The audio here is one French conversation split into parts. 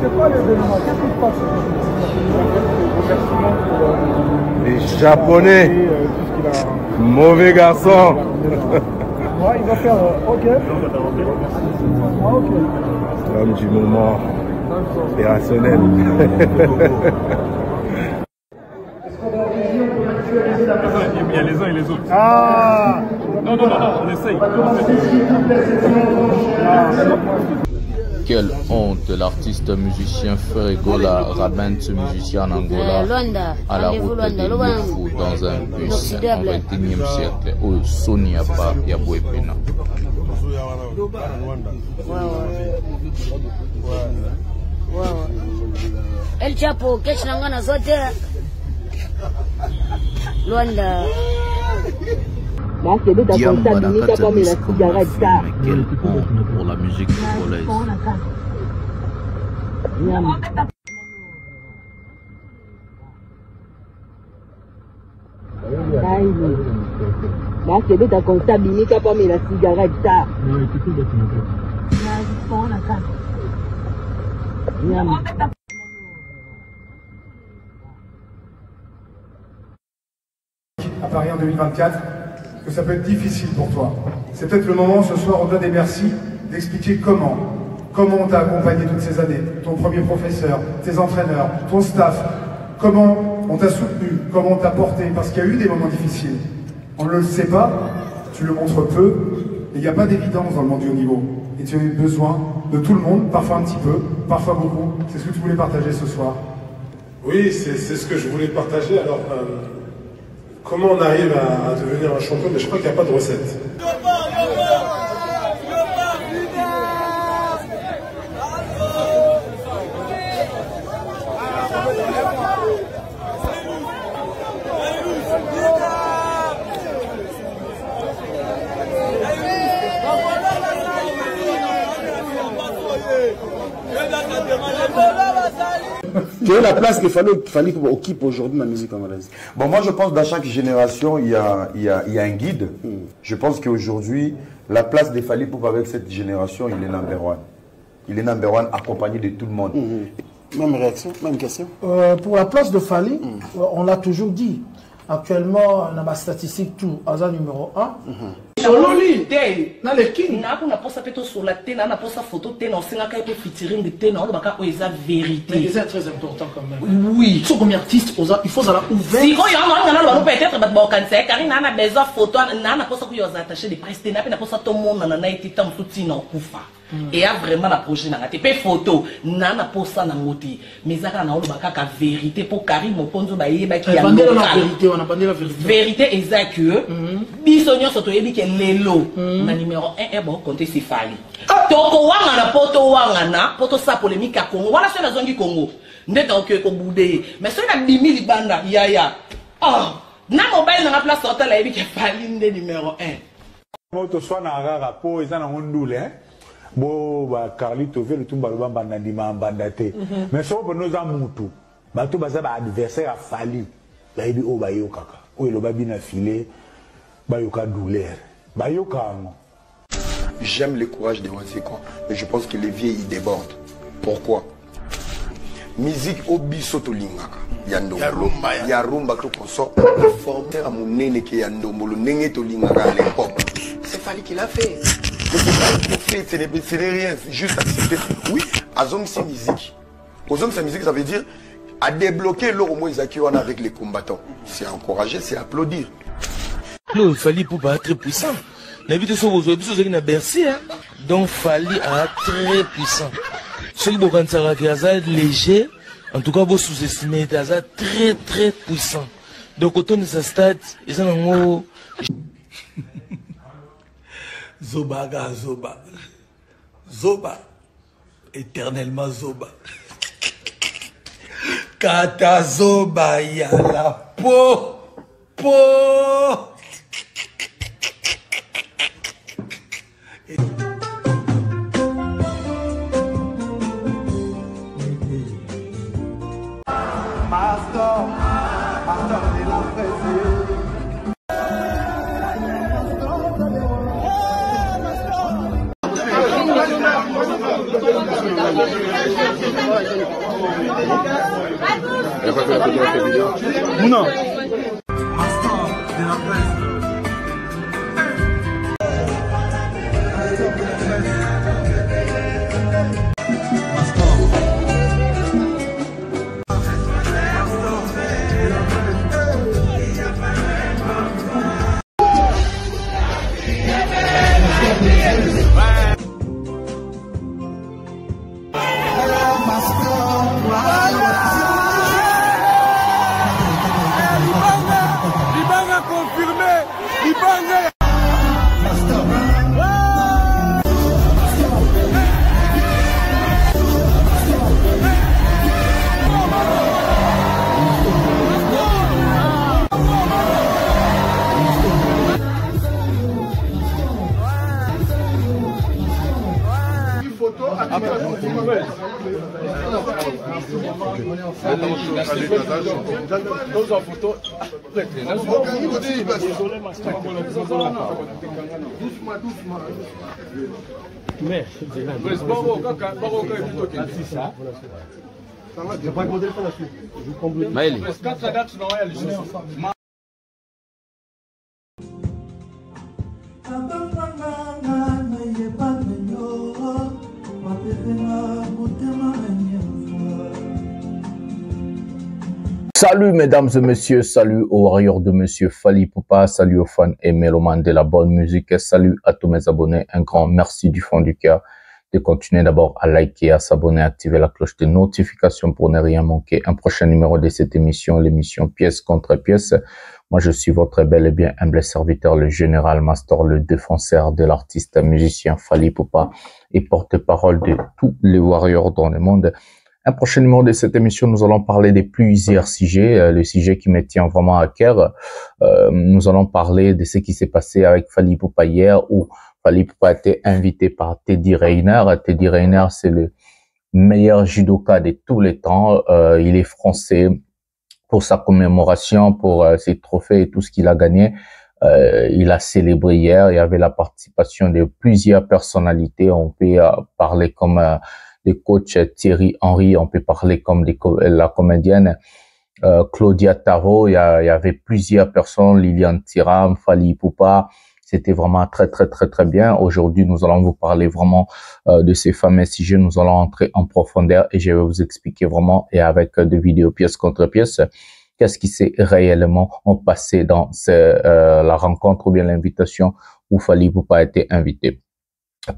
C'est quoi l'événement? Qu'est-ce qui se passe? Les Japonais, mauvais garçon. Ouais, il va faire ok. Ah, ok. L'homme du moment opérationnel. Il y a les uns et les autres. Ah non, on essaye. Quelle honte, l'artiste musicien Ferregola ramène ce musicien en Angola à la route de Lufou dans un bus en 21e siècle où Sonia Ba Yabouepena. El Chapo, catch Nangana zote. Luanda. Diamba Nakata Miss quelle honte pour la musique congolaise. Bakebeta kontabimika pamela cigarette. À Paris en 2024, que ça peut être difficile pour toi. C'est peut-être le moment ce soir, au-delà des merci, d'expliquer comment on t'a accompagné toutes ces années, ton premier professeur, tes entraîneurs, ton staff, comment on t'a soutenu, comment on t'a porté, parce qu'il y a eu des moments difficiles. On ne le sait pas, tu le montres peu, et il n'y a pas d'évidence dans le monde du haut niveau. Et tu as eu besoin de tout le monde, parfois un petit peu, parfois beaucoup. C'est ce que tu voulais partager ce soir. Oui, c'est ce que je voulais partager. Alors, comment on arrive à devenir un champion? Mais je crois qu'il n'y a pas de recette. Quelle est la place qu'il fallait qu'on occupe aujourd'hui dans la musique congolaise? Bon, moi je pense que dans chaque génération, il y a un guide. Je pense qu'aujourd'hui, la place de Fally Ipupa avec cette génération, il est number one. Il est number one, accompagné de tout le monde. Même réaction, même question. Pour la place de Fally, on l'a toujours dit. Actuellement, on a ma statistique tout, Aza numéro 1. Sololi te na le king na ko na posa peto sur la te na posa photo te na singa ka pe featuring de te na baka o eza vérité. Mais c'est très important quand même. Oui, so comme artiste il faut ça ouvert. Si ko yo na ba peut-être ba ba kan se car na besoin photo na posa ko yo attaché de presse na pe na posa to monde na été tam soutien na kufa. Et a vraiment la projet na te pe photo na posa na ngoti mais ça na o baka ka vérité pour Karim Mokonzo ba yeba ki ya vérité, on a bandé la vérité. Vérité exact que bisonyo soto yebi ke lelo na numéro 1 bon compter c'est Fally. Toko wanga na poto sa polémique à Congo. Voilà ceux zongi Congo. Ndeta ok ko boudé. Mais ceux na bimi libanda ya. Ah, na mobile na place hôtel yebi ke Fally ndé numéro 1. Moto soit na rara po ezana ngondule hein. Bo ba Carlito vele tumba lo banda ndima banda te. Mais so bo noza mutu. Ba to baza ba adversaire à Fally. Ba yebi o ba yo kaka. O lo ba bina filé. Ba yo ka douleur. Ba yo ka. J'aime le courage de Wanzeko, mais je pense que les vieux ils débordent. Pourquoi? Musique obiso to lingaka. Ya rumba to koso. Former à mon nene qui ya ndombolo nenge to lingaka à l'époque. C'est Fally qui l'a fait. Ce n'est rien, c'est juste accepter. Oui, Azong c'est musique. Azong c'est musique, ça veut dire à débloquer l'euro Moïsaki avec les combattants. C'est encourager, c'est applaudir. Non, Fally Ipupa très puissant. N'habite sur vos aujourd'hui, na Bercy, hein. Donc Fally a très puissant. Ceux qui vont léger, en tout cas, vous sous-estimez, très très puissant. Donc autour de sa stade, ils ont un mot. Zoba, Zoba. Zoba. Éternellement Zoba. Kata Zoba, ya la peau. Non. Salut mesdames et messieurs, salut aux warriors de monsieur Fally Ipupa, salut aux fans et mélomanes de la bonne musique, salut à tous mes abonnés, un grand merci du fond du cœur de continuer d'abord à liker, à s'abonner, à activer la cloche de notification pour ne rien manquer un prochain numéro de cette émission, l'émission Pièce contre Pièce. Moi je suis votre bel et bien humble serviteur, le général Master, le défenseur de l'artiste musicien Fally Ipupa et porte-parole de tous les warriors dans le monde. Un prochain numéro de cette émission, nous allons parler des plusieurs sujets, le sujet qui me tient vraiment à cœur. Nous allons parler de ce qui s'est passé avec Fally Ipupa hier, où Fally Ipupa a été invité par Teddy Riner. Teddy Riner, c'est le meilleur judoka de tous les temps. Il est français. Pour sa commémoration, pour ses trophées et tout ce qu'il a gagné, il a célébré hier. Il y avait la participation de plusieurs personnalités. On peut parler comme le coach Thierry Henry, on peut parler comme la comédienne Claudia Tarot, il y avait plusieurs personnes, Liliane Thiram, Fally Ipupa, c'était vraiment très bien. Aujourd'hui, nous allons vous parler vraiment de ces fameux sujets, nous allons entrer en profondeur et je vais vous expliquer vraiment, et avec des vidéos pièce contre pièce, qu'est-ce qui s'est réellement passé dans la rencontre ou bien l'invitation où Fally Ipupa a été invité.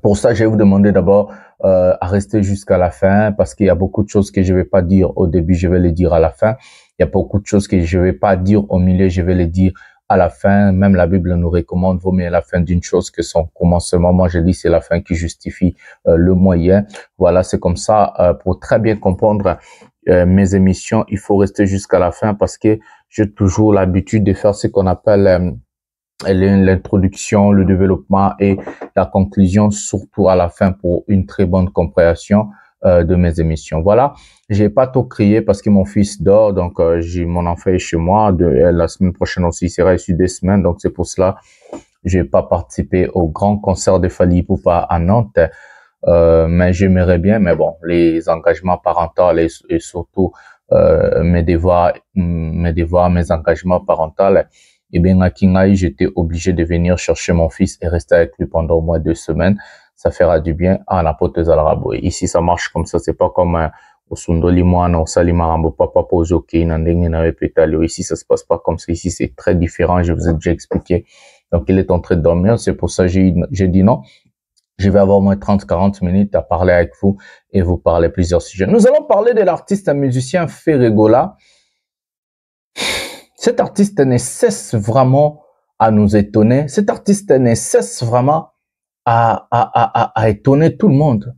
Pour ça, je vais vous demander d'abord à rester jusqu'à la fin parce qu'il y a beaucoup de choses que je vais pas dire au début, je vais les dire à la fin. Il y a beaucoup de choses que je vais pas dire au milieu, je vais les dire à la fin. Même la Bible nous recommande vaut mieux la fin d'une chose que son commencement. Moi, je dis c'est la fin qui justifie le moyen. Voilà, c'est comme ça. Pour très bien comprendre mes émissions, il faut rester jusqu'à la fin parce que j'ai toujours l'habitude de faire ce qu'on appelle l'introduction, le développement et la conclusion, surtout à la fin pour une très bonne compréhension de mes émissions. Voilà, j'ai pas tout crié parce que mon fils dort, donc j'ai mon enfant est chez moi. La semaine prochaine aussi, il sera ici 2 semaines, donc c'est pour cela j'ai pas participé au grand concert de Fally Ipupa à Nantes, mais j'aimerais bien, mais bon, les engagements parentaux et surtout mes devoirs, mes engagements parentaux. Et bien, à Kingaï, j'étais obligé de venir chercher mon fils et rester avec lui pendant au moins 2 semaines. Ça fera du bien à la poteuse à l'arabo. Ici, ça marche comme ça. C'est pas comme au Sundoli Moana, au Salimarambo, papa pose ok, ici, ça se passe pas comme ça. Ici, c'est très différent. Je vous ai déjà expliqué. Donc, il est en train de dormir. C'est pour ça que j'ai dit non. Je vais avoir au moins 30-40 minutes à parler avec vous et vous parler plusieurs sujets. Nous allons parler de l'artiste musicien Ferregola. Cet artiste ne cesse vraiment à nous étonner. Cet artiste ne cesse vraiment à étonner tout le monde.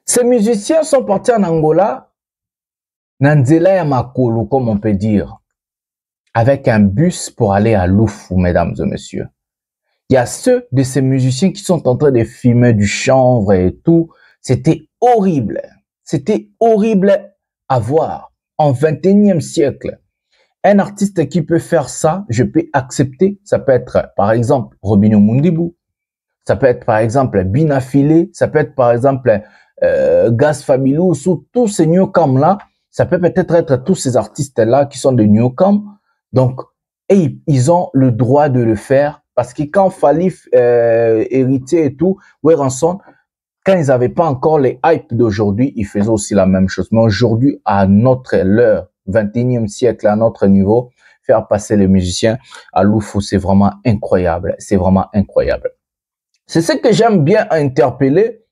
Ces musiciens sont partis en Angola, Nanzela Yamakolo, comme on peut dire, avec un bus pour aller à Loufou, mesdames et messieurs. Il y a ceux de ces musiciens qui sont en train de fumer du chanvre et tout. C'était horrible. C'était horrible à voir. En 21e siècle. Un artiste qui peut faire ça, je peux accepter. Ça peut être, par exemple, Robinho Mundibou. Ça peut être, par exemple, Binafile. Ça peut être, par exemple, Gas Fabilou, sous tous ces Newcam là, ça peut peut-être être tous ces artistes là qui sont de Newcam. Donc, et ils ont le droit de le faire parce que quand Fally, Héritier et tout, Weranson, quand ils n'avaient pas encore les hypes d'aujourd'hui, ils faisaient aussi la même chose. Mais aujourd'hui, à notre l'heure, 21e siècle, à notre niveau, faire passer les musiciens à Loufou, c'est vraiment incroyable. C'est vraiment incroyable. C'est ce que j'aime bien interpeller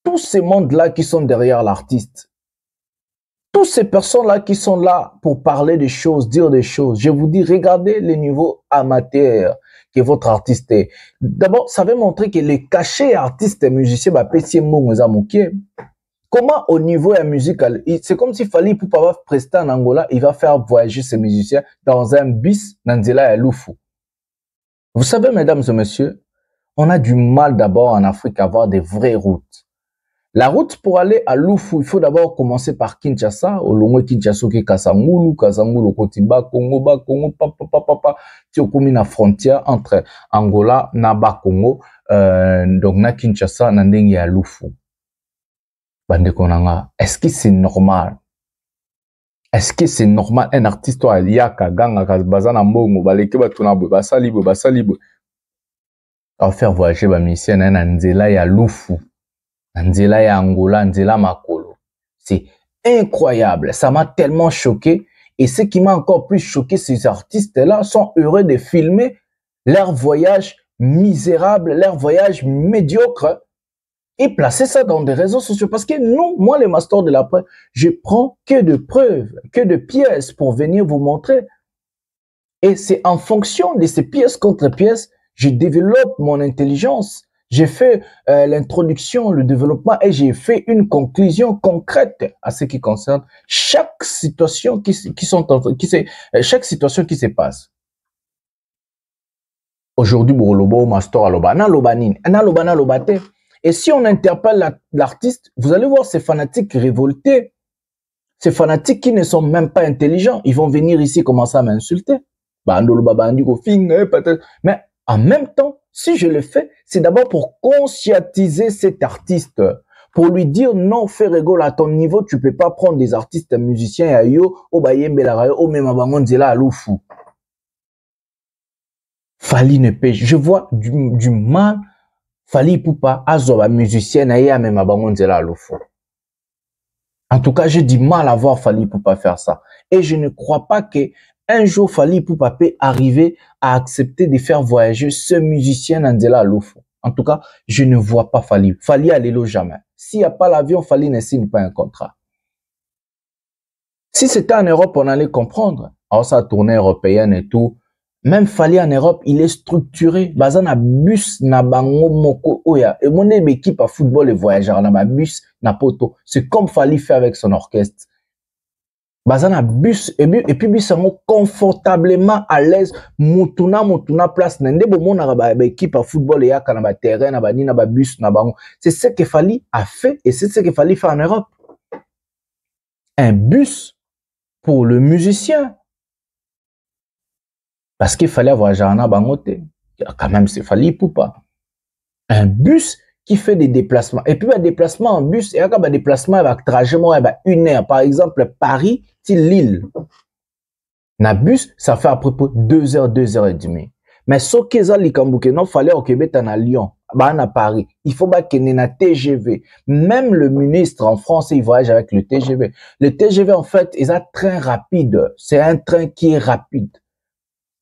tous ces mondes-là qui sont derrière l'artiste. Toutes ces personnes-là qui sont là pour parler des choses, dire des choses. Je vous dis, regardez le niveau amateur que votre artiste est. D'abord, ça veut montrer que les cachets artistes et musiciens, comment au niveau musical, c'est comme s'il fallait pour pouvoir prester en Angola, il va faire voyager ses musiciens dans un bus Nandela et Loufou. Vous savez, mesdames et messieurs, on a du mal d'abord en Afrique à avoir des vraies routes. La route pour aller à Loufou, il faut d'abord commencer par Kinshasa, au long Kinshasa qui Kasangulu, Kotiba, Congo, papa, tu as la frontière entre Angola, Naba, Congo, donc na Kinshasa, Nandengi à Loufou. Est-ce que c'est normal? Est-ce que c'est normal un artiste à Liaka, Ganga, Bazana Mbongo, Baleke Batunabo, Basalibo, à faire voyager ma mission Nzela ya Loufou, Nzela ya Angola, Nzela Makolo. C'est incroyable, ça m'a tellement choqué. Et ce qui m'a encore plus choqué, ces artistes-là sont heureux de filmer leur voyage misérable, leur voyage médiocre, et placer ça dans des réseaux sociaux. Parce que nous, moi, les masters de la presse, je prends que de preuves, que de pièces pour venir vous montrer. Et c'est en fonction de ces pièces contre pièces, je développe mon intelligence. J'ai fait l'introduction, le développement et j'ai fait une conclusion concrète à ce qui concerne chaque situation chaque situation qui se passe. Aujourd'hui, Borolobo, Master Aloba, na Lobanine, na Lobana Lobate. Et si on interpelle l'artiste, vous allez voir ces fanatiques révoltés, ces fanatiques qui ne sont même pas intelligents, ils vont venir ici commencer à m'insulter. Mais en même temps, si je le fais, c'est d'abord pour conscientiser cet artiste, pour lui dire non, fais rigole à ton niveau, tu peux pas prendre des artistes musiciens à yo, au Bayembelarayo, au Memabangonzela à Loufou. Fally ne paye. Je vois du mal. Fally Ipupa azoba musicien na ya même Memabangonzela à Loufou. En tout cas, j'ai du mal à voir Fally Ipupa faire ça. Et je ne crois pas que un jour Fally Ipupa peut arriver à accepter de faire voyager ce musicien Nandela à Loufou. En tout cas, je ne vois pas Fally. Fally à l'élo jamais. S'il n'y a pas l'avion, Fally ne signe pas un contrat. Si c'était en Europe, on allait comprendre. Alors ça, tournée européenne et tout. Même Fally en Europe, il est structuré. Bazana bus na bango moko oya. Et mon équipe à football et voyageurs na bus na poto. C'est comme Fally fait avec son orchestre. Bazana bus et puis bus confortablement à l'aise. Mutuna place nende bon na équipe à football et ya na terrain na ni na bus na bango. C'est ce que Fally a fait et c'est ce que Fally fait en Europe. Un bus pour le musicien. Parce qu'il fallait voyager en Abangote. Quand même, c'est Fally Ipupa. Un bus qui fait des déplacements. Et puis, un déplacement en bus, et un déplacement avec trajet, une heure. Par exemple, Paris, Lille. Un bus, ça fait à peu près 2 heures, 2 heures et demie. Mais ce qui est Likambouké, non, fallait au Québec, à Lyon, à Paris. Il faut qu'il y ait un TGV. Même le ministre en France, il voyage avec le TGV. Le TGV, en fait, est un train rapide. C'est un train qui est rapide.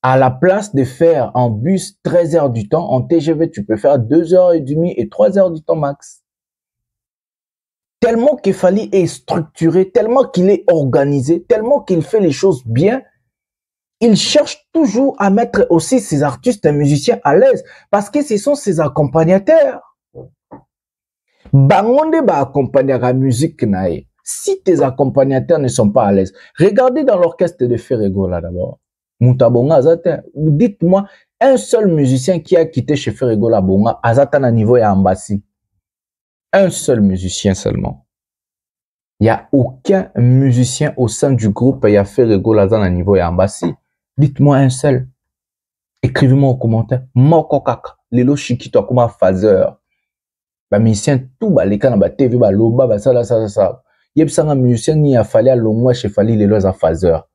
À la place de faire en bus 13 heures du temps, en TGV, tu peux faire 2 heures et demie et 3 heures du temps max. Tellement que Fally est structuré, tellement qu'il est organisé, tellement qu'il fait les choses bien, il cherche toujours à mettre aussi ses artistes et musiciens à l'aise parce que ce sont ses accompagnateurs. Bangonde ba accompagner la musique nae. Si tes accompagnateurs ne sont pas à l'aise, regardez dans l'orchestre de Ferrego là d'abord. Moutabonga Azata, dites-moi un seul musicien qui a quitté chez Ferrego la Bonga Azata na niveau et Ambassi. Un seul musicien seulement. Il n'y a aucun musicien au sein du groupe et a Ferrego la na niveau et Ambassi. Dites-moi un seul. Écrivez-moi en commentaire. Moko kaka, lelo shikito kuma fazer. musicien tout baleka na ba TV ba loba ba sala ça yebsanga musicien ni a fallu alongwa chez Fally lelo za phaseur.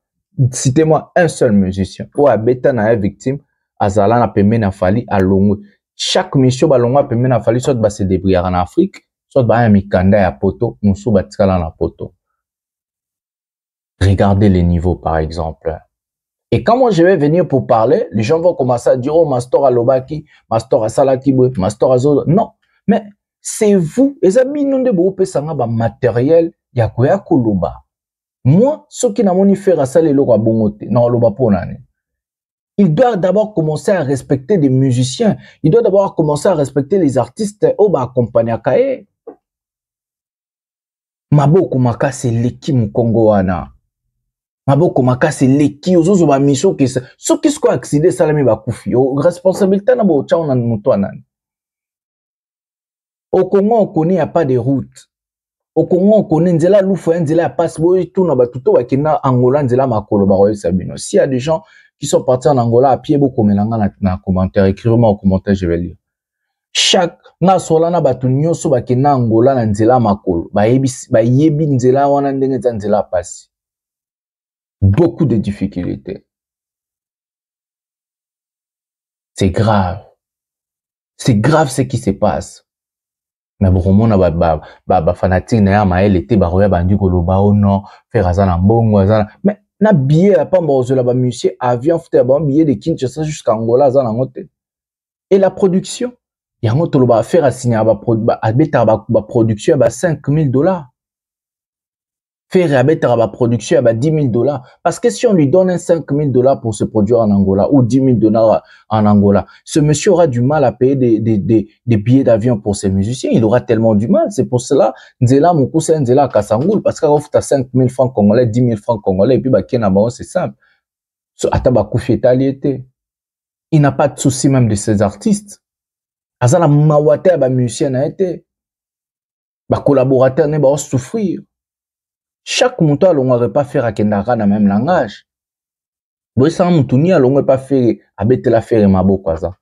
Citez-moi un seul musicien ou abeta na victime azala na pembe na Fally alongwe. Chaque mission ba longwa pembe na Fally soit ba se débrouiller en Afrique, soit ba ya mikanda ya poto, musu ba tikala na poto. Regardez les niveaux par exemple. Et quand moi je vais venir pour parler, les gens vont commencer à dire oh Mastor Alobaki, Mastor Asalaki, Mastor Azo. Non, mais c'est vous, les amis, nous devons faire un matériel, yakoya koloba. Moi, ceux qui n'ont pas fait ça, les lois bongote, non, loba pour l'année. Il doit d'abord commencer à respecter des musiciens. Il doit d'abord commencer à respecter les artistes. Oh, bah, accompagner à Kaye. Maboko maka c'est leki mukongo wana. Maboko maka c'est leki ozozo ba mission qui ce qui se quoi accident salami ba kufi. Responsabilité na bo tcha on muto anani. Au Congo on connaît y a pas de route. Au Congo on connaît nzela lufu nzela passe boy tout na ba tuto wa kina Angola nzela makolo ba royo sabino. S'il y a des gens qui sont partis en Angola à pied beaucoup melanga na commentaire, écrivez-moi en commentaire, je vais lire. Chaque na solana batu nyoso ba kina Angola na nzela makolo ba yebi nzela wana ndenge za nzela passe. Beaucoup de difficultés. C'est grave. C'est grave ce qui se passe. Mais bon, on a fanatique na ma elle était ba roya bandu ko loba o non faire azana mbongo azana mais na billet pas mbozo la ba musicien avion fouté ba billet de Kinshasa jusqu'à Angola azana ngote. Et la production yango to loba faire signer ba production ba $5,000. Faire abeta ba production ba $10,000 parce que si on lui donne $5,000 pour se produire en Angola ou $10,000 en Angola, ce monsieur aura du mal à payer des billets d'avion pour ses musiciens, il aura tellement du mal. C'est pour cela nzela mukusa nzela Kasangoul parce qu'il offre 5,000 francs congolais, 10,000 francs congolais et puis ba kena ba c'est simple. So ataba kufi etaliété. Il n'a pas de souci même de ses artistes. Azala mawate ba musicien na été. Ba collaborateur ne ba souffrir. Chaque mouton n'aurait pas fait à Kendara dans le même langage. Boissant moutoni n'aurait pas fait à bête la faire mabo kwaza.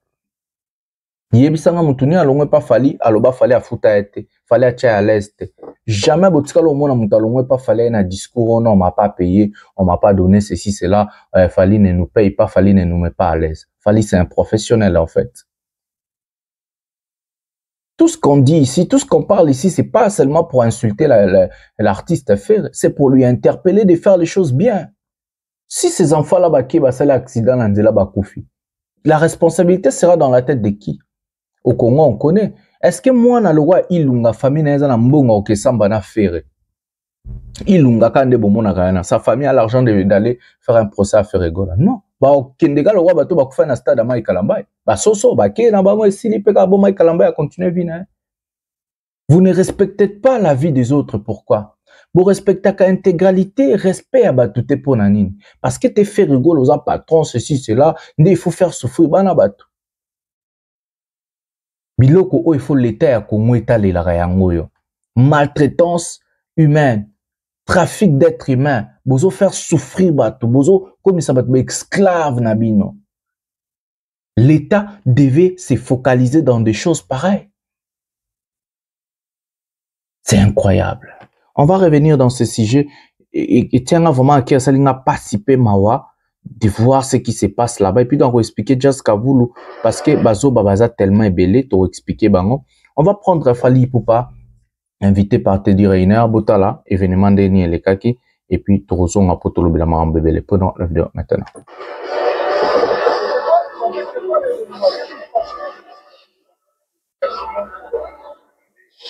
Yebisanga moutoni n'aurait pas fallu aloba fallait à fouta été, fallait à tcha à l'est. Jamais botika le monde mouton n'aurait pas fallu un discours non on m'a pas payé, on m'a pas donné ceci cela, fallait ne nous paye pas, fallait ne nous met pas à l'aise. Fallait c'est un professionnel en fait. Tout ce qu'on dit ici, tout ce qu'on parle ici, c'est pas seulement pour insulter l'artiste, c'est pour lui interpeller de faire les choses bien. Si ces enfants-là, qui va faire l'accident, la responsabilité sera dans la tête de qui? Au Congo, on connaît. Est-ce que moi, na loi, ilunga famille na mbonga ke samba na faire? Ilunga kande bomona kana. Sa famille a l'argent d'aller faire un procès à Ferregola. Non. Ba kendega le roi bato ba kufa na stade à Mike Kalambay. Ba soso ba ke na ba mo sili peka bo Mike Kalambay a continuer vina. Vous ne respectez pas la vie des autres, pourquoi? Vous respectez qu'à intégralité, respect à batouté pour nanine. Parce que t'es fait rigoler aux patrons, ceci, cela, il faut faire souffrir bana batou. Biloko o il faut l'état à Congo étaler la rayangoyo. Maltraitance humaine. Trafic d'êtres humains, bozo faire souffrir bateau, bozo comme ça va être esclave nabino. L'État devait se focaliser dans des choses pareilles. C'est incroyable. On va revenir dans ce sujet et tiens vraiment à qui ça n'a pas participé mawa de voir ce qui se passe là-bas et puis donc on va expliquer just Kavoulou parce que bazo babaza tellement belé to expliquer bango. On va prendre Fally Ipupa invité par Teddy Riner, Botala, événement dernier les kaki, et puis Torozon a poto le maman bébé. Prenons la vidéo maintenant.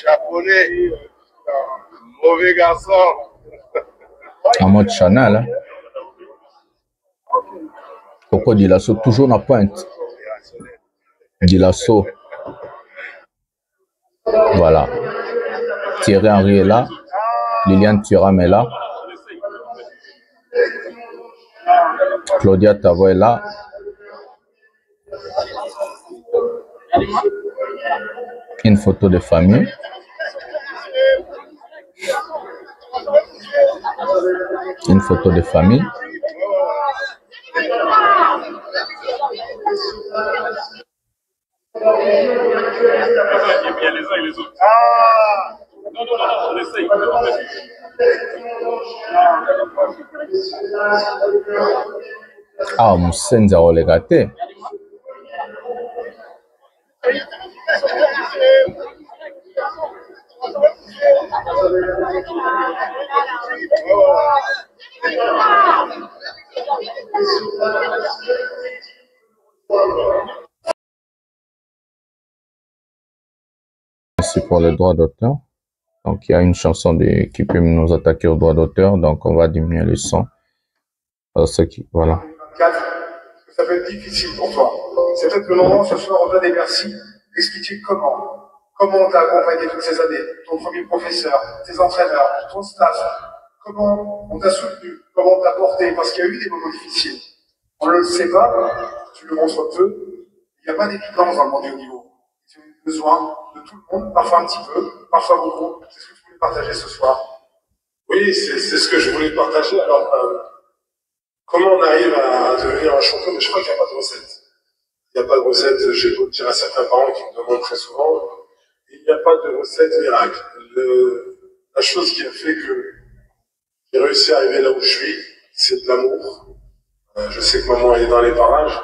Japonais, mauvais garçon. En mode Chanel, hein. Pourquoi Dilasso toujours na pointe? Dilasso. Voilà. Thierry Henry est là, Liliane Thuram est là, Claudia Tavo est là, une photo de famille, une photo de famille, Il y a les uns et les autres. On essaye. Ah, Musenza Olegate. C'est pour le droit d'auteur. Donc, il y a une chanson qui peut nous attaquer au droit d'auteur. Donc, on va diminuer le son. Voilà. Ça peut être difficile pour toi. C'est peut-être le moment ce soir, au-delà des merci, d'expliquer comment on t'a accompagné toutes ces années, ton premier professeur, tes entraîneurs, ton stage, comment on t'a soutenu, comment on t'a porté, parce qu'il y a eu des moments difficiles. On ne le sait pas, tu le montres peu, il n'y a pas d'évidence dans le monde du haut niveau. Tu as besoin de tout le monde, parfois un petit peu, parfois beaucoup. C'est ce que tu voulais partager ce soir. Oui, c'est ce que je voulais partager. Alors, comment on arrive à devenir un champion? Mais je crois qu'il n'y a pas de recette. Il n'y a pas de recette, j'ai beau dire à certains parents qui me demandent très souvent, il n'y a pas de recette miracle. La chose qui a fait que j'ai réussi à arriver là où je suis, c'est de l'amour. Je sais que maman est dans les parages.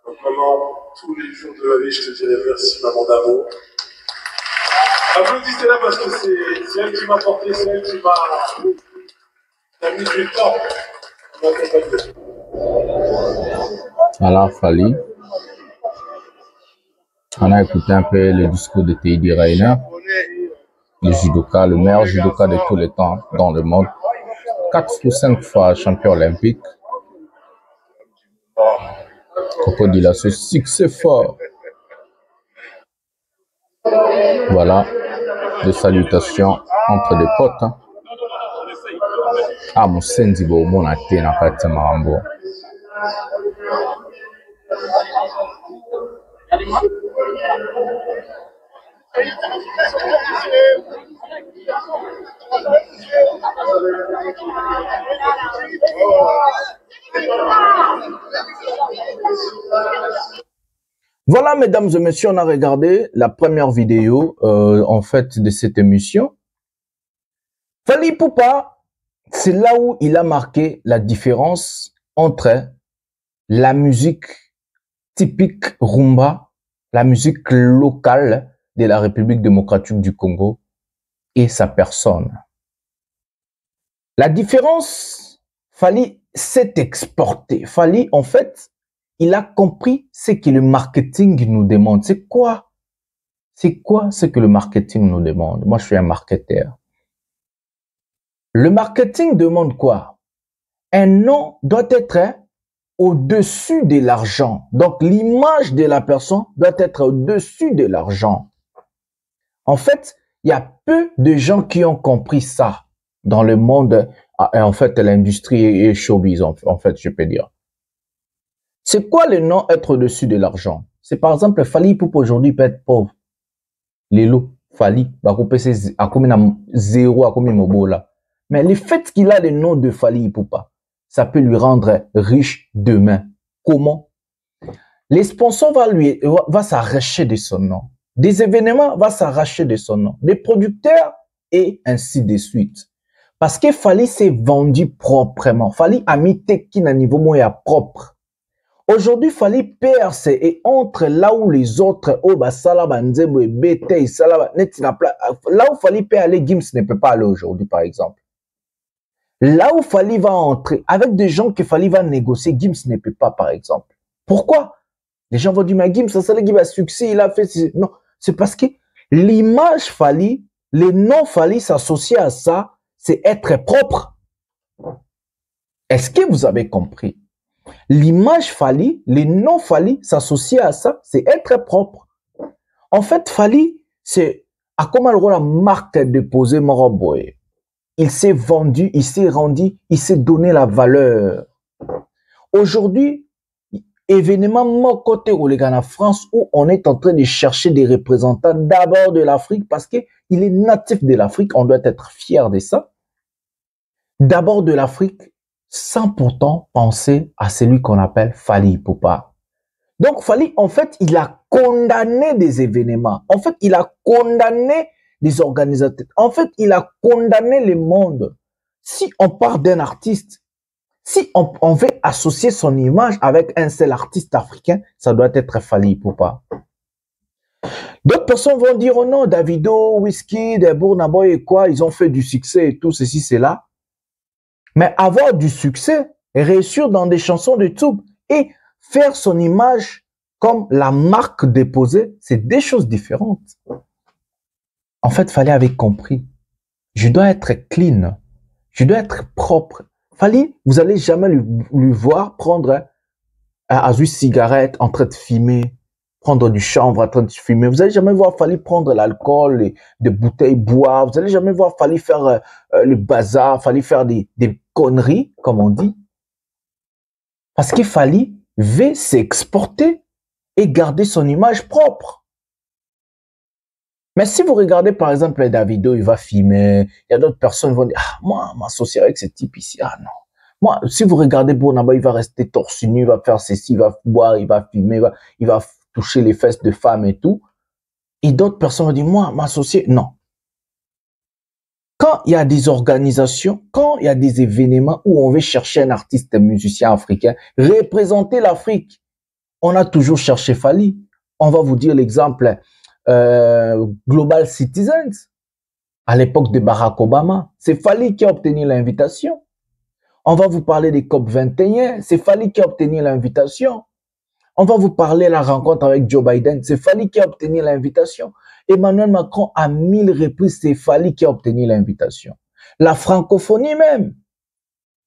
Donc maman, tous les jours de ma vie, je te dirai merci maman d'amour. Applaudissez-la parce que c'est elle qui m'a porté, c'est elle qui m'a mis du temps. Voilà, Fally. On a écouté un peu le discours de Teddy Riner, le judoka, le meilleur judoka de tous les temps dans le monde. 4 ou 5 fois champion olympique. Crocodile a ce succès fort. Voilà, des salutations entre des potes. Hein. Ah, Musenzi bo mona te na kati ya marambo. Voilà, mesdames et messieurs, on a regardé la première vidéo en fait de cette émission. Fally Ipupa, c'est là où il a marqué la différence entre la musique typique rumba, la musique locale de la République démocratique du Congo et sa personne. La différence, Fally s'est exporté. Fally, en fait, il a compris ce que le marketing nous demande. C'est quoi? C'est quoi ce que le marketing nous demande? Moi, je suis un marketeur. Le marketing demande quoi? Un nom doit être au-dessus de l'argent. Donc, l'image de la personne doit être au-dessus de l'argent. En fait, il y a peu de gens qui ont compris ça dans le monde, en fait, l'industrie et showbiz, en fait, je peux dire. C'est quoi le nom être au-dessus de l'argent? C'est par exemple, Fally Ipupa aujourd'hui peut être pauvre. Lelo, Fally, bah, à combien zéro, à combien mobola. Mais le fait qu'il a le nom de Fally Ipupa, ça peut lui rendre riche demain. Comment? Les sponsors va s'arracher de son nom. Des événements vont s'arracher de son nom. Des producteurs et ainsi de suite. Parce que Fally s'est vendu proprement. Fally a mis Teki à niveau moyen propre. Aujourd'hui, Fally perce et entre là où les autres, là où Fally peut aller, Gims ne peut pas aller aujourd'hui, par exemple. Là où Fally va entrer, avec des gens que Fally va négocier, Gims ne peut pas, par exemple. Pourquoi? Les gens vont dire, mais Gims, ça c'est le qui va succès, il a fait... Non, c'est parce que l'image Fally, le nom Fally s'associe à ça, c'est être propre. Est-ce que vous avez compris? L'image Fally, le nom Fally s'associe à ça, c'est être propre. En fait, Fally, c'est à comment la marque déposée Moroboy. Il s'est vendu, il s'est rendu, il s'est donné la valeur. Aujourd'hui, événement mon côté au en France où on est en train de chercher des représentants d'abord de l'Afrique parce qu'il est natif de l'Afrique, on doit être fier de ça. D'abord de l'Afrique, sans pourtant penser à celui qu'on appelle Fally Ipupa. Donc Fally, en fait, il a condamné des événements. En fait, il a condamné des organisateurs. En fait, il a condamné le monde. Si on part d'un artiste, si on veut associer son image avec un seul artiste africain, ça doit être Fally Ipupa. D'autres personnes vont dire, oh non, Davido, Wizkid, Burna Boy et quoi, ils ont fait du succès et tout, ceci, cela. Mais avoir du succès, réussir dans des chansons de tube et faire son image comme la marque déposée, c'est deux choses différentes. En fait, Fally avait compris. Je dois être clean. Je dois être propre. Fally, vous allez jamais lui voir prendre un cigarette en train de fumer, prendre du chanvre en train de fumer. Vous allez jamais voir Fally prendre l'alcool, des bouteilles boire. Vous allez jamais voir Fally faire le bazar, Fally faire des conneries, comme on dit. Parce que Fally veut s'exporter et garder son image propre. Mais si vous regardez par exemple Davido, il va filmer, il y a d'autres personnes qui vont dire, ah, moi, m'associer avec ce type ici, ah non. Moi, si vous regardez Burna Boy, il va rester torse nu, il va faire ceci, il va boire, il va filmer, il va toucher les fesses de femmes et tout. Et d'autres personnes vont dire, moi, m'associer, non. Quand il y a des organisations, quand il y a des événements où on veut chercher un artiste, un musicien africain, représenter l'Afrique, on a toujours cherché Fally. On va vous dire l'exemple Global Citizens, à l'époque de Barack Obama. C'est Fally qui a obtenu l'invitation. On va vous parler des COP21, c'est Fally qui a obtenu l'invitation. On va vous parler de la rencontre avec Joe Biden, c'est Fally qui a obtenu l'invitation. Emmanuel Macron, à 1000 reprises, c'est Fally qui a obtenu l'invitation. La francophonie même,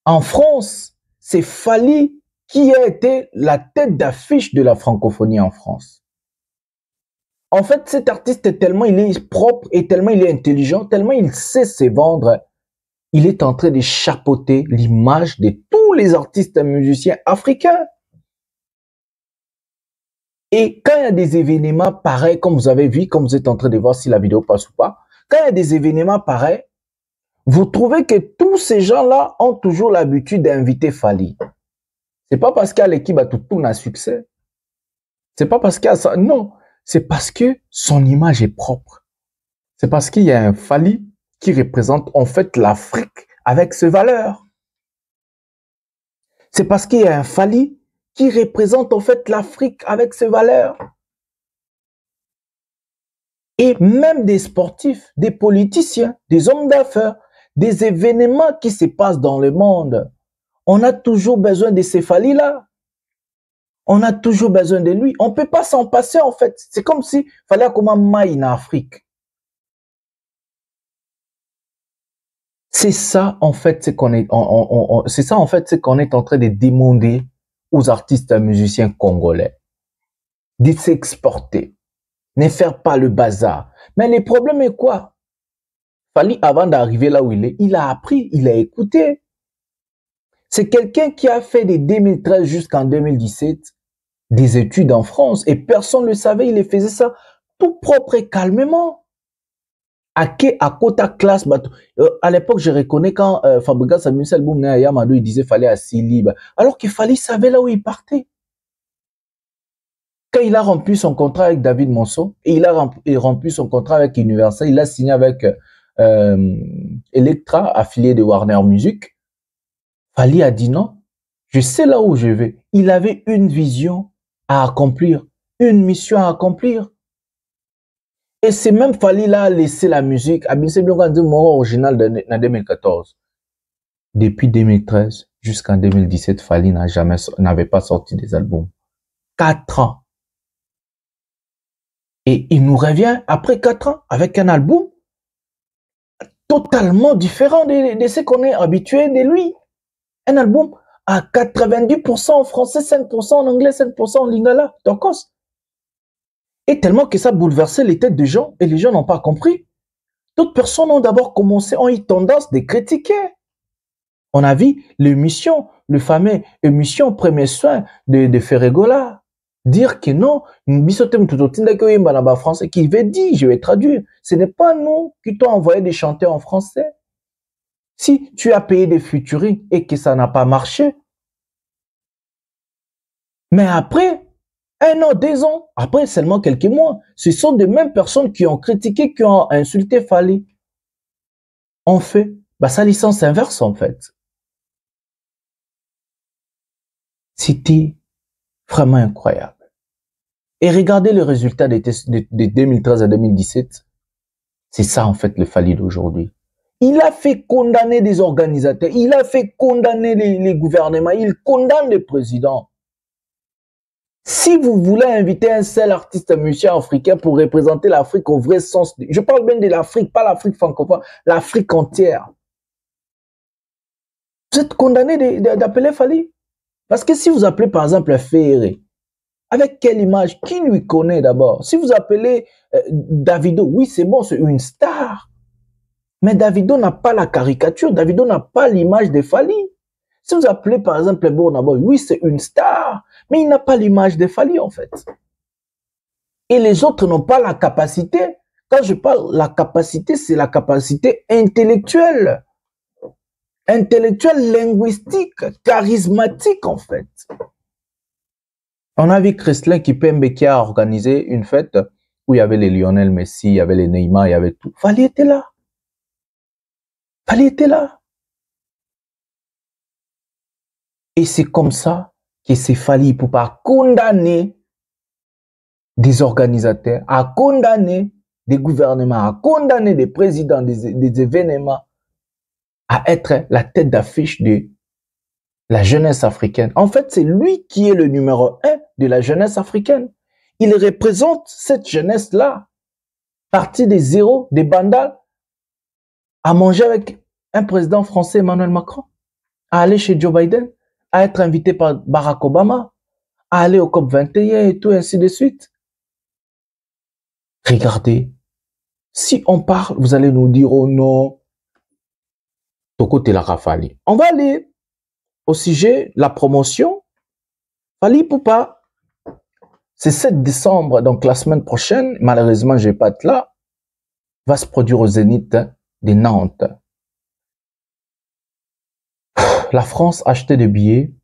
en France, c'est Fally qui a été la tête d'affiche de la francophonie en France. En fait, cet artiste est tellement il est propre et tellement il est intelligent, tellement il sait se vendre, il est en train de chapeauter l'image de tous les artistes et musiciens africains. Et quand il y a des événements pareils, comme vous avez vu, comme vous êtes en train de voir si la vidéo passe ou pas, quand il y a des événements pareils, vous trouvez que tous ces gens-là ont toujours l'habitude d'inviter Fally. C'est pas parce qu'à l'équipe a tout un succès. C'est pas parce qu'il y a ça. Non. C'est parce que son image est propre. C'est parce qu'il y a un Fally qui représente en fait l'Afrique avec ses valeurs. C'est parce qu'il y a un Fally qui représente en fait l'Afrique avec ses valeurs. Et même des sportifs, des politiciens, des hommes d'affaires, des événements qui se passent dans le monde, on a toujours besoin de ces Fally-là. On a toujours besoin de lui. On ne peut pas s'en passer, en fait. C'est comme si il fallait comment maille en Afrique. C'est ça, en fait, c'est qu'on est, c'est ça, en fait, c'est qu'on est en train de demander aux artistes et musiciens congolais de s'exporter, ne faire pas le bazar. Mais le problème est quoi? Fally, avant d'arriver là où il a appris, il a écouté. C'est quelqu'un qui a fait de 2013 jusqu'en 2017 des études en France et personne ne le savait, il faisait ça tout propre et calmement. À Kota classe, à l'époque, je reconnais quand Fabregas Samuel Boum à Yamadou, il disait fallait assez libre. Alors qu'il fallait savait là où il partait. Quand il a rempli son contrat avec David Monson et il a rempli son contrat avec Universal, il a signé avec Electra, affilié de Warner Music. Fally a dit non, je sais là où je vais. Il avait une vision à accomplir, une mission à accomplir. Et c'est même Fally là laisser la musique. C'est bien qu'on dit mort original en 2014. Depuis 2013 jusqu'en 2017, Fally n'avait pas sorti des albums. 4 ans. Et il nous revient après 4 ans avec un album totalement différent de ce qu'on est habitué de lui. Un album à 90% en français, 5% en anglais, 5% en lingala, d'Okos. Et tellement que ça bouleversait les têtes des gens et les gens n'ont pas compris. D'autres personnes ont d'abord commencé, ont eu tendance de critiquer. On a vu l'émission, le fameux émission Premier Soin de Ferregola, dire que non, français qui veut dire, je vais traduire, ce n'est pas nous qui t'ont envoyé des chanteurs en français. Si tu as payé des featuring et que ça n'a pas marché, mais après, 1 an, 2 ans, après seulement quelques mois. Ce sont des mêmes personnes qui ont critiqué, qui ont insulté Fally. On fait sa licence inverse en fait. C'était vraiment incroyable. Et regardez le résultat de 2013 à 2017. C'est ça en fait le Fally d'aujourd'hui. Il a fait condamner des organisateurs, il a fait condamner les gouvernements, il condamne les présidents. Si vous voulez inviter un seul artiste musicien africain pour représenter l'Afrique au vrai sens, je parle bien de l'Afrique, pas l'Afrique francophone, l'Afrique entière. Vous êtes condamné d'appeler Fally. Parce que si vous appelez par exemple Ferré, avec quelle image? Qui lui connaît d'abord? Si vous appelez Davido, oui c'est bon, c'est une star. Mais Davido n'a pas la caricature, Davido n'a pas l'image de Fally. Si vous appelez par exemple Burna Boy, oui c'est une star, mais il n'a pas l'image de Fally en fait. Et les autres n'ont pas la capacité. Quand je parle la capacité, c'est la capacité intellectuelle. Intellectuelle, linguistique, charismatique en fait. On a vu Christlin Kipembe qui a organisé une fête où il y avait les Lionel Messi, il y avait les Neymar, il y avait tout. Fally était là. Fally était là. Et c'est comme ça que c'est Fally Ipupa condamner des organisateurs, à condamner des gouvernements, à condamner des présidents des événements, à être la tête d'affiche de la jeunesse africaine. En fait, c'est lui qui est le numéro 1 de la jeunesse africaine. Il représente cette jeunesse-là, partie des zéros, des bandals, à manger avec un président français, Emmanuel Macron, à aller chez Joe Biden, à être invité par Barack Obama, à aller au COP21 et tout, ainsi de suite. Regardez, si on parle, vous allez nous dire, oh non, Toko Telara Fally. On va aller au sujet, la promotion. Fally Ipupa, c'est 7 décembre, donc la semaine prochaine, malheureusement, je ne vais pas être là, va se produire au Zénith de Nantes. La France a acheté des billets.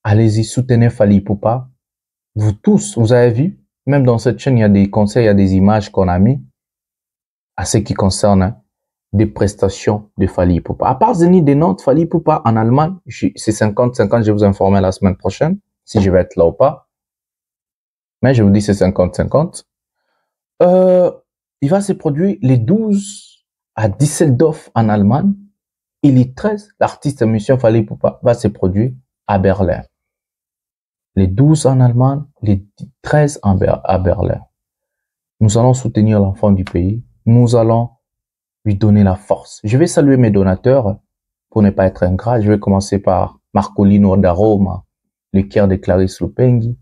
Allez-y, soutenez Fally Ipupa. Vous tous, vous avez vu, même dans cette chaîne, il y a des conseils, il y a des images qu'on a mis à ce qui concerne des prestations de Fally Ipupa. À part Zénith de Nantes, Fally Ipupa en Allemagne, c'est 50-50, je vais vous informer la semaine prochaine, si je vais être là ou pas. Mais je vous dis c'est 50-50. Il va se produire les 12 à Düsseldorf en Allemagne. Et les 13, l'artiste musicien Fally Ipupa va se produire à Berlin. Les 12 en Allemagne, les 13 à Berlin. Nous allons soutenir l'enfant du pays. Nous allons lui donner la force. Je vais saluer mes donateurs pour ne pas être ingrat. Je vais commencer par Marcolino da Roma, le cœur de Clarisse Lupenghi.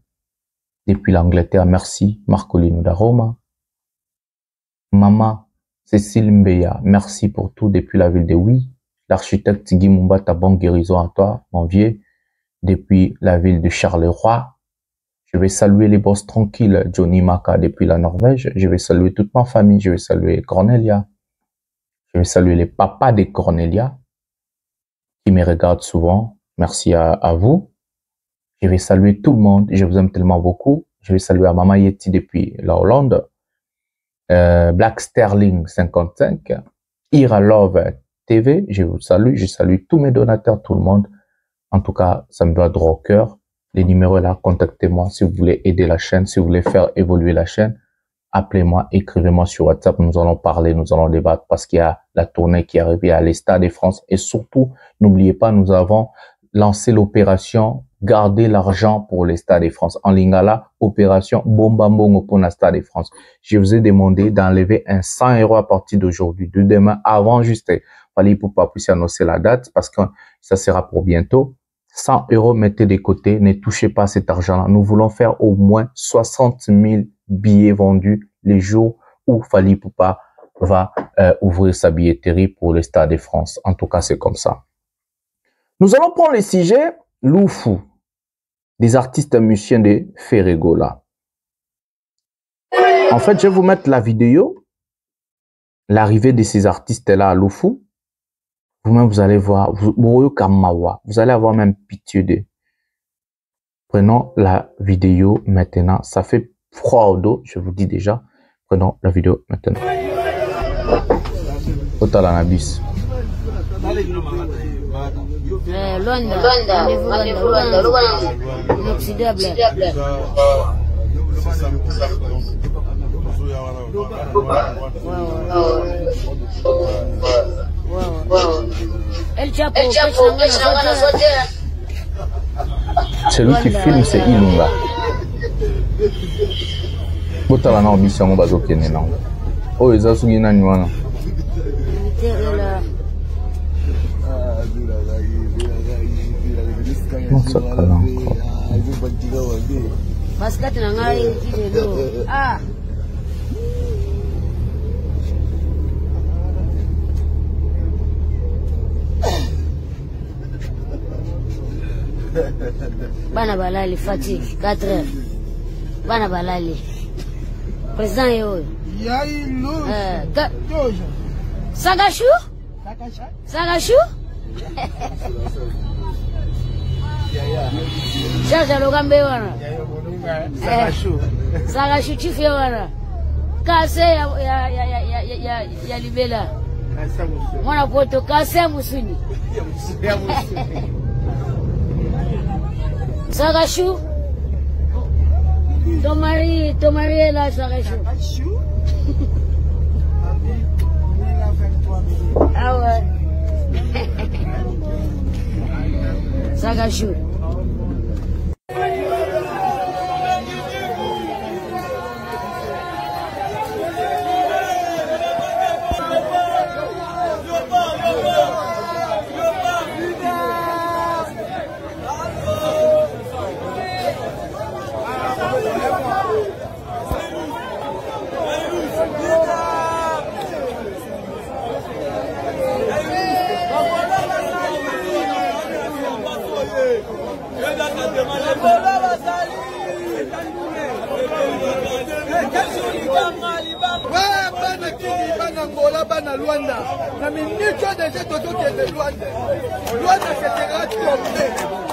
Depuis l'Angleterre, merci Marcolino da Roma. Maman Cécile Mbeya, merci pour tout depuis la ville de Oui. L'architecte Guy Mumbata, bonne guérison à toi, mon vieux, depuis la ville de Charleroi. Je vais saluer les boss tranquilles, Johnny Maka depuis la Norvège. Je vais saluer toute ma famille. Je vais saluer Cornelia. Je vais saluer les papas de Cornelia qui me regardent souvent. Merci à vous. Je vais saluer tout le monde. Je vous aime tellement beaucoup. Je vais saluer à Mama Yeti depuis la Hollande. Black Sterling 55. Ira Love TV, je vous salue. Je salue tous mes donateurs, tout le monde. En tout cas, ça me va droit au cœur. Les numéros là, contactez-moi si vous voulez aider la chaîne, si vous voulez faire évoluer la chaîne. Appelez-moi, écrivez-moi sur WhatsApp, nous allons parler, nous allons débattre parce qu'il y a la tournée qui arrive, il y a les Stades de France et surtout, n'oubliez pas, nous avons lancé l'opération Garder l'argent pour les Stades de France. En Lingala, opération Bombambongo pour les Stades de France. Je vous ai demandé d'enlever un 100 € à partir d'aujourd'hui, de demain, avant juste, Fally Ipupa puisse annoncer la date parce que ça sera pour bientôt. 100 €, mettez de côté, ne touchez pas cet argent-là. Nous voulons faire au moins 60 000 billets vendus les jours où Fally Ipupa va ouvrir sa billetterie pour le Stade de France. En tout cas, c'est comme ça. Nous allons prendre le sujet Loufou, des artistes musiciens de Ferregola. En fait, je vais vous mettre la vidéo, l'arrivée de ces artistes-là à Loufou. Vous-même, vous allez voir, vous allez avoir même pitié d'eux. Prenons la vidéo maintenant. Ça fait froid au dos, je vous dis déjà. Prenons la vidéo maintenant. Otalanabis. Celui qui filme, c'est Ilunga. Botala na obisi yango bazokende nango. Oyo eza soki nani wana? Mosakala encore. Basikati na ngai lelo. Ah. Bana balali fatigue 4 heures. Bana balali. Président yo. Yaïlo. Sagachou? Sagachou? Jaja logambe wana. Sagachou. Sagachou chief wana. Kase ya libela. Mwana poto kase musuni. Sagachou. Ton mari est là, Sagachou. Ah ouais. Sagachou. Luanda, la minute déjà Toto qui est de Luanda. Luanda sera tombé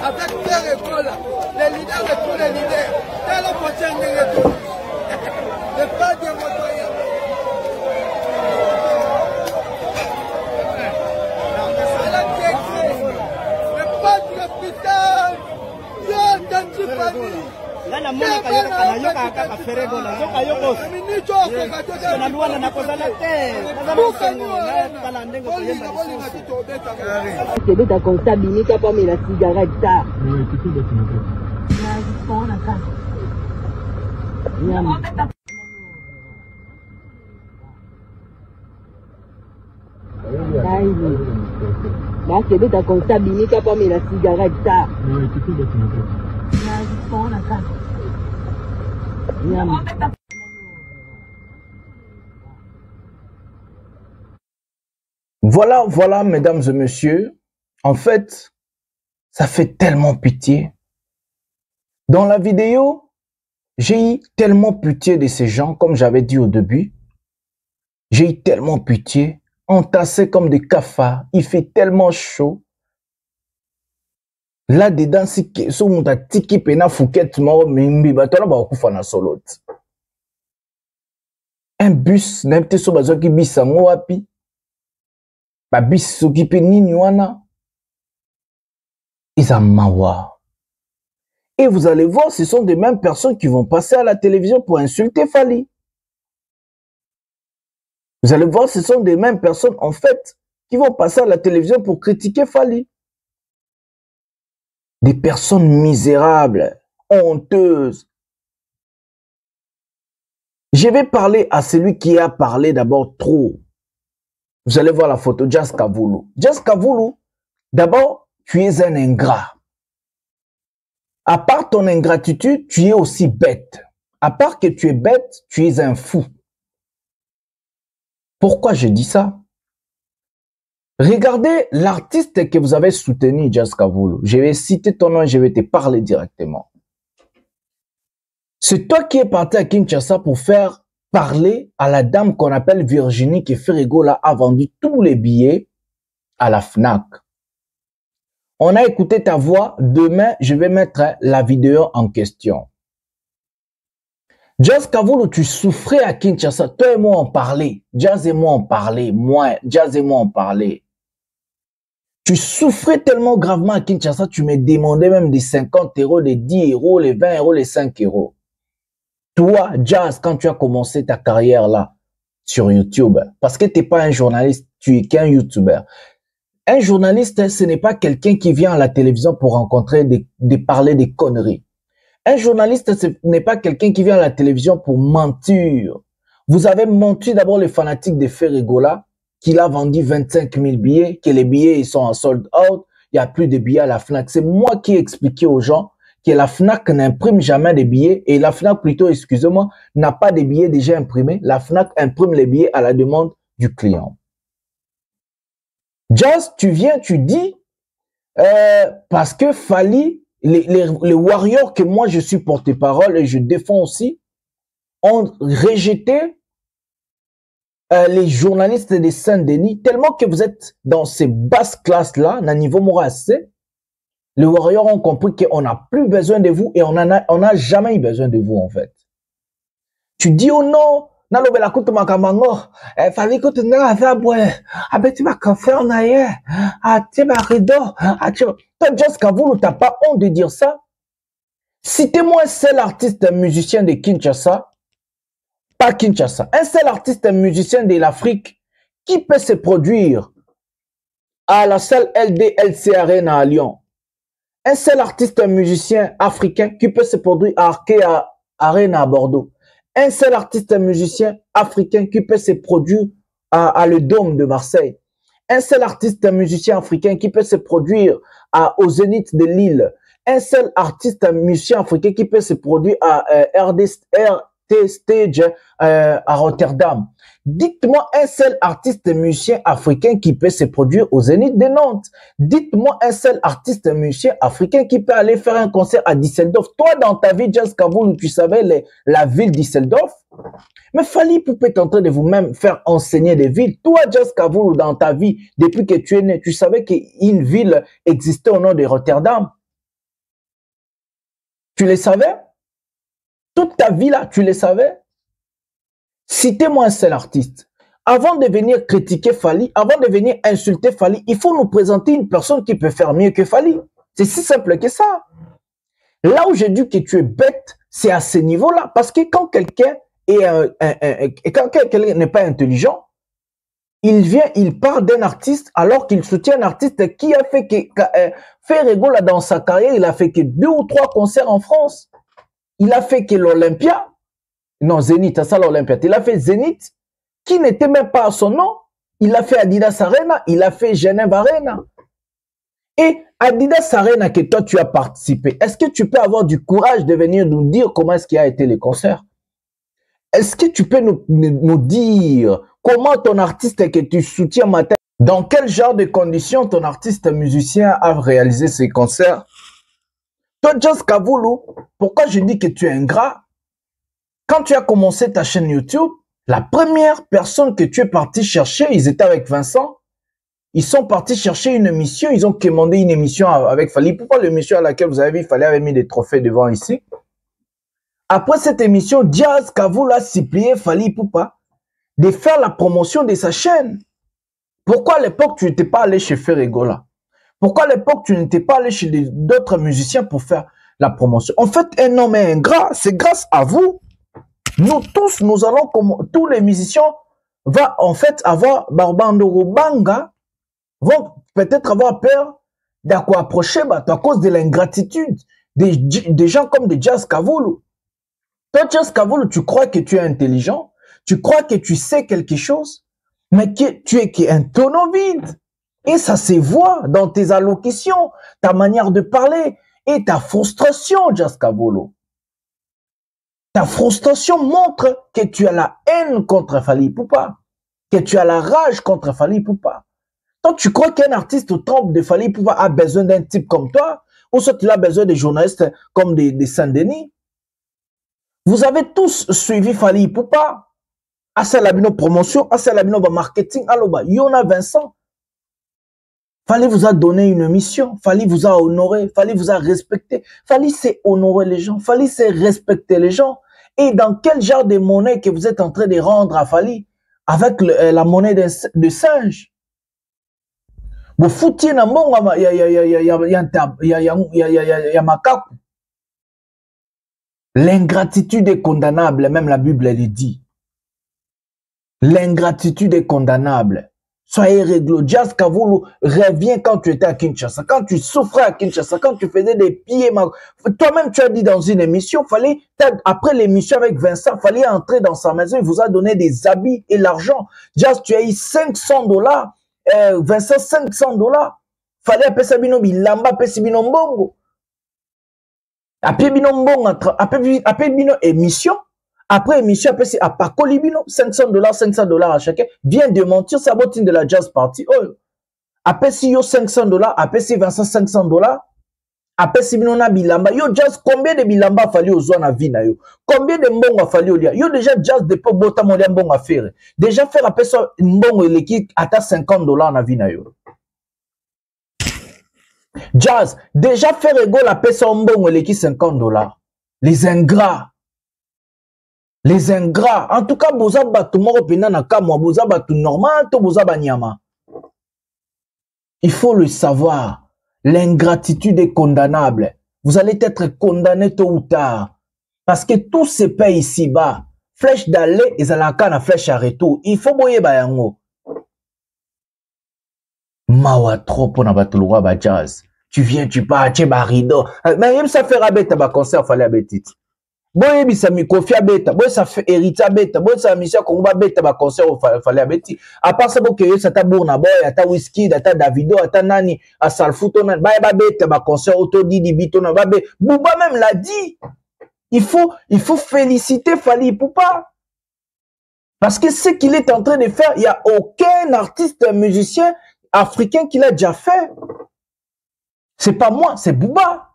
avec Pierre École, les leaders et tous les leaders. Tel le prochain de retour. Le pas de motoyen. Le pas de l'hôpital. Dieu dans ta famille. Lana mona kayoka kaka ferego na zoka yoko minito ko na luana na kozala te na musengo na kala ndengo yemba c'est de comptabilité pas mais la cigarette ça bah c'est de comptabilité pas mais la cigarette ça Voilà, mesdames et messieurs. En fait, ça fait tellement pitié. Dans la vidéo, j'ai eu tellement pitié de ces gens, comme j'avais dit au début. J'ai eu tellement pitié, entassés comme des cafards. Il fait tellement chaud. Là-dedans, si on a tiki pena fouquette mort, mais batona ba okufana solot. Un bus, n'importe so bazo ki bisango wapi. Ba bis so ki pe nini wana. Ils mawa. Et vous allez voir, ce sont des mêmes personnes qui vont passer à la télévision pour insulter Fally. Vous allez voir, ce sont des mêmes personnes, en fait, qui vont passer à la télévision pour critiquer Fally. Des personnes misérables, honteuses. Je vais parler à celui qui a parlé d'abord trop. Vous allez voir la photo, Jas Kavulu. Jas Kavulu, d'abord, tu es un ingrat. À part ton ingratitude, tu es aussi bête. À part que tu es bête, tu es un fou. Pourquoi je dis ça? Regardez l'artiste que vous avez soutenu, Jas Kavulu. Je vais citer ton nom et je vais te parler directement. C'est toi qui es parti à Kinshasa pour faire parler à la dame qu'on appelle Virginie, qui Ferregola a vendu tous les billets à la FNAC. On a écouté ta voix. Demain, je vais mettre la vidéo en question. Jazz Kavoulou, tu souffrais à Kinshasa. Toi et moi, on parlait. Jazz et moi, on parlait. Jazz et moi, on parlait. Tu souffrais tellement gravement à Kinshasa, tu me demandais même des 50 euros, des 10 euros, les 20 euros, les 5 euros. Toi, Jazz, quand tu as commencé ta carrière là, sur YouTube, parce que tu n'es pas un journaliste, tu es qu'un YouTuber. Un journaliste, ce n'est pas quelqu'un qui vient à la télévision pour rencontrer, parler des conneries. Un journaliste, ce n'est pas quelqu'un qui vient à la télévision pour mentir. Vous avez menti d'abord les fanatiques de Ferregola, qu'il a vendu 25 000 billets, que les billets ils sont en sold out, il n'y a plus de billets à la FNAC. C'est moi qui ai expliqué aux gens que la FNAC n'imprime jamais des billets, et la FNAC plutôt, excusez-moi, n'a pas de billets déjà imprimés. La FNAC imprime les billets à la demande du client. Jazz, tu viens, tu dis, parce que Fally, les warriors que moi je suis porte-parole et je défends aussi, ont rejeté les journalistes de Saint-Denis, tellement que vous êtes dans ces basses classes-là, à niveau moral, les warriors ont compris qu'on n'a plus besoin de vous et on n'a jamais eu besoin de vous en fait. Tu dis oh non, nalobela kutu makamango, Fally kutu nga fa boy, abeti ba café en aye, ati ba rideau, ati. Toi, Jazz Kavoulou, t'as pas honte de dire ça? Citez-moi un seul artiste musicien de Kinshasa, pas Kinshasa, un seul artiste musicien de l'Afrique qui peut se produire à la salle LDLC Arena à Lyon. Un seul artiste musicien africain qui peut se produire à Arkea Arena à Bordeaux. Un seul artiste musicien africain qui peut se produire à le Dôme de Marseille. Un seul artiste musicien africain qui peut se produire au Zénith de Lille. Un seul artiste musicien africain qui peut se produire à RT Stage à Rotterdam. Dites-moi un seul artiste musicien africain qui peut se produire au Zénith de Nantes. Dites-moi un seul artiste musicien africain qui peut aller faire un concert à Düsseldorf. Toi, dans ta vie, Jazz Kavoulou, tu savais la ville Düsseldorf? Mais Fally Ipupa est en train de vous-même faire enseigner des villes. Toi, Jazz Kavoulou, dans ta vie, depuis que tu es né, tu savais qu'une ville existait au nom de Rotterdam. Tu le savais? Toute ta vie là, tu le savais? Citez-moi un seul artiste. Avant de venir critiquer Fally, avant de venir insulter Fally, il faut nous présenter une personne qui peut faire mieux que Fally. C'est si simple que ça. Là où j'ai dit que tu es bête, c'est à ce niveau-là. Parce que quand quelqu'un n'est pas intelligent, il part d'un artiste alors qu'il soutient un artiste qui a fait que Ferregola dans sa carrière, il a fait que 2 ou 3 concerts en France. Il a fait que l'Olympia, non Zénith, c'est ça l'Olympia, il a fait Zénith, qui n'était même pas à son nom. Il a fait Adidas Arena, il a fait Genève Arena. Et Adidas Arena que toi tu as participé, est-ce que tu peux avoir du courage de venir nous dire comment est-ce qu'il a été les concerts? Est-ce que tu peux nous dire comment ton artiste que tu soutiens matin, dans quel genre de conditions ton artiste musicien a réalisé ses concerts? Toi, Jazz Kavoulou, pourquoi je dis que tu es ingrat? Quand tu as commencé ta chaîne YouTube, la première personne que tu es parti chercher, ils étaient avec Vincent, ils sont partis chercher une émission, ils ont commandé une émission avec Fally. Pourquoi l'émission à laquelle vous avez vu, Fally avait mis des trophées devant ici? Après cette émission, Jazz Kavoulou a supplié Fally Ipupa de faire la promotion de sa chaîne. Pourquoi à l'époque tu n'étais pas allé chez Ferregola? Pourquoi à l'époque tu n'étais pas allé chez d'autres musiciens pour faire la promotion? En fait, un homme est ingrat, c'est grâce à vous. Nous tous, nous allons, comme tous les musiciens, vont en fait avoir, Barbandoro Banga, vont peut-être avoir peur d'approcher à cause de l'ingratitude des gens comme de Jazz Kavoulou. Toi, Jazz Kavoulou, tu crois que tu es intelligent, tu crois que tu sais quelque chose, mais que tu es un tonneau vide. Et ça se voit dans tes allocutions, ta manière de parler et ta frustration, Jazz Kavoulou. Ta frustration montre que tu as la haine contre Fally Ipupa, que tu as la rage contre Fally Ipupa. Toi, tu crois qu'un artiste au temple de Fally Ipupa a besoin d'un type comme toi, ou soit il a besoin de journalistes comme des Saint-Denis? Vous avez tous suivi Fally Ipupa. Asa labino promotion, asa labino marketing, aloba, Yona Vincent. Fali vous a donné une mission. Fali vous a honoré. Fali vous a respecté. Fali c'est honorer les gens. Fali c'est respecter les gens. Et dans quel genre de monnaie que vous êtes en train de rendre à Fali? Avec la monnaie de singe. Vous foutiez na mbongo ya makaku. L'ingratitude est condamnable, même la Bible elle dit. L'ingratitude est condamnable. Soyez réglo. Jazz Kavulu revient quand tu étais à Kinshasa, quand tu souffrais à Kinshasa, quand tu faisais des pieds. Toi-même, tu as dit dans une émission, après l'émission avec Vincent, fallait entrer dans sa maison, il vous a donné des habits et l'argent. Jazz, tu as eu $500. Vincent, $500. Fallait appeler Sabino Bilamba, appeler Sabino Mbongo. Appeler Bino Mbongo, appeler Bino émission. Après émission, après c'est à Paco Libino, $500 à chacun. Vient de mentir sa bottine de la jazz party. Oh. Après si yo $500, après si Vincent $500, après si Bino na bilamba. Yo jazz, combien de bilamba a fallu aux zones à vie na yo? Combien de mbongo a fallu au lia? Yo déjà jazz de peu bota mon mbongo à faire. Déjà faire après ça mbongo l'équipe à $50 na vie na yo. Jazz, déjà faire égale à ça mbongo l'équipe $50. Les ingrats. Les ingrats. En tout cas, boza batu moko pena na kamwa, boza batu normal, to boza banyama. Il faut le savoir. L'ingratitude est condamnable. Vous allez être condamné tôt ou tard. Parce que tout se paye ici-bas. Flèche d'aller, et zalaka na flèche à retour. Il faut boyer bayango. Mawa trop pour na batulwa ba jazz. Tu viens, tu pars, tu es barido. Mais même ça fait rabeta ba concert, fallait abetit. Boye bisa mi Kofi beta, boye ça fait Erita beta, boye ça mission Kongo beta ba concert fallait abeti. À part ça boke ça ta bourna boy, ata whisky, ata Davido, ata nani, a Salfuto nan, ba beta ba concert auto Didi Bitona ba be. Bouba même l'a dit. Il faut féliciter Fally Ipupa. Parce que ce qu'il est en train de faire, il y a aucun artiste musicien africain qui l'a déjà fait. C'est pas moi, c'est Bouba.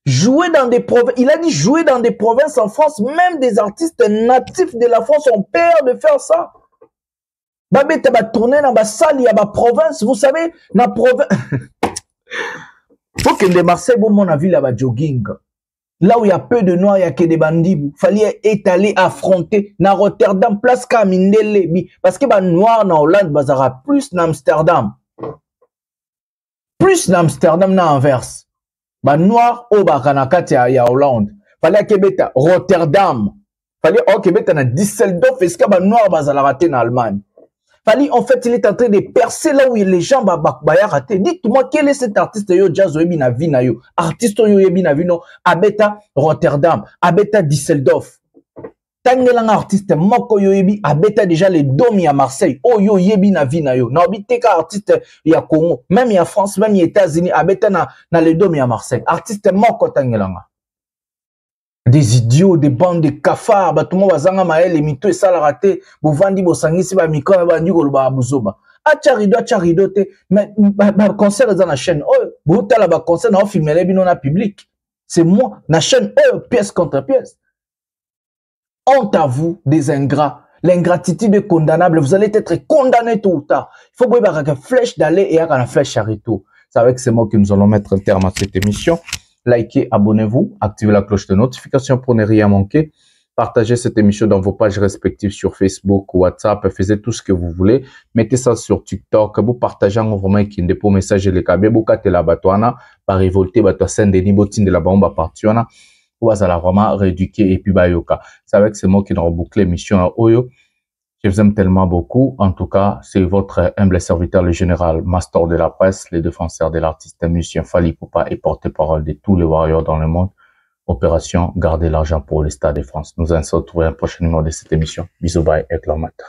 Jouer dans des provinces, il a dit jouer dans des provinces en France, même des artistes natifs de la France ont peur de faire ça. Babé, tu vas tourner dans la salle, il y a ma province, vous savez, la province. Faut que de Marseille, bon, mon avis, là-bas, jogging. Là où il y a peu de noirs, il y a que des bandits. Fallait étaler, affronter. Na Rotterdam, place Kamindele. Parce que, bah, noir, na Hollande, bazara plus na Amsterdam. Plus na Amsterdam, na Anvers. Bah noir au Bakanakat ya Hollande. Fallait que beta Rotterdam. Fallait que beta na Düsseldorf est-ce que bah noir bazala raté en Allemagne. Fallait en fait il est en train de percer là où les gens ba raté. Dites-moi quel est cet artiste yo jazz yebi na vie na yo. Artiste yo yebi na vie no abeta Rotterdam, abeta Düsseldorf. Tangelang artiste moko yo yebi abeta déjà les domi à Marseille. Oh yo yebi na vie na yo. Na obiteka artiste ya Congo, même ya France, même ya États-Unis abeta na les domi à Marseille. Artiste moko tangelanga. Des idiots, des bandes de cafards, ba tout monde bazanga mael mito et sala raté, bo vandi bo sangisi ba miko ba ndi ba buzoba. Acha rido te, mais ba concert dans la chaîne. Oh, bo tala ba concert na filmer les bino na public. C'est moi na chaîne pièce contre pièce. Honte à vous, des ingrats. L'ingratitude est condamnable. Vous allez être condamné tôt ou tard. Il faut voir une flèche d'aller et une flèche à retour. C'est avec ces mots que nous allons mettre un terme à cette émission. Likez, abonnez-vous, activez la cloche de notification pour ne rien manquer. Partagez cette émission dans vos pages respectives sur Facebook, WhatsApp, faites tout ce que vous voulez. Mettez ça sur TikTok. Vous partagez vraiment qui ne pour message les câbles. Vous catez la batoana, par révolter, batoa Saint-Denis, botine de la bombe à partir. Vous allez vraiment rééduquer et puis bayoka. C'est avec ces mots qui nous rebouclent l'émission à Oyo. Je vous aime tellement beaucoup. En tout cas, c'est votre humble serviteur, le général Master de la presse, le défenseur de l'artiste musicien Fally Ipupa et porte-parole de tous les warriors dans le monde. Opération Garder l'argent pour le Stade de France. Nous allons se retrouver à un prochain numéro de cette émission. Bisous, bye, et la matin.